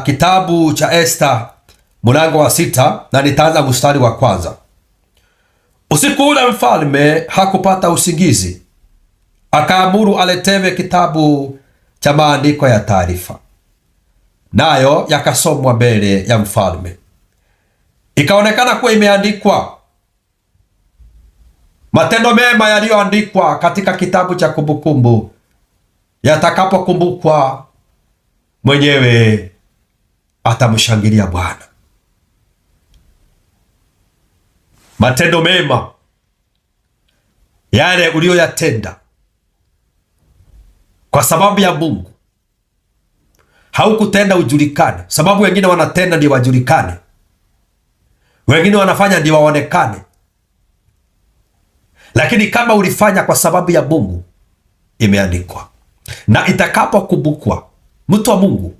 Kitabu cha Esta mlango wa 6 na nitaanza mstari wa kwanza. Usiku ule mfalme hakupata usingizi, akaamuru aletewe kitabu cha maandiko ya taarifa, nayo yakasomwa mbele ya mfalme. Ikaonekana kuwa imeandikwa matendo mema yaliyoandikwa katika kitabu cha kumbukumbu, yatakapokumbukwa mwenyewe atamshangilia Bwana. Matendo mema yale uliyoyatenda kwa sababu ya Mungu, haukutenda ujulikane, sababu wengine wanatenda ndio wajulikane, wengine wanafanya ndio waonekane. Lakini kama ulifanya kwa sababu ya Mungu, imeandikwa, na itakapokumbukwa, mtu wa Mungu,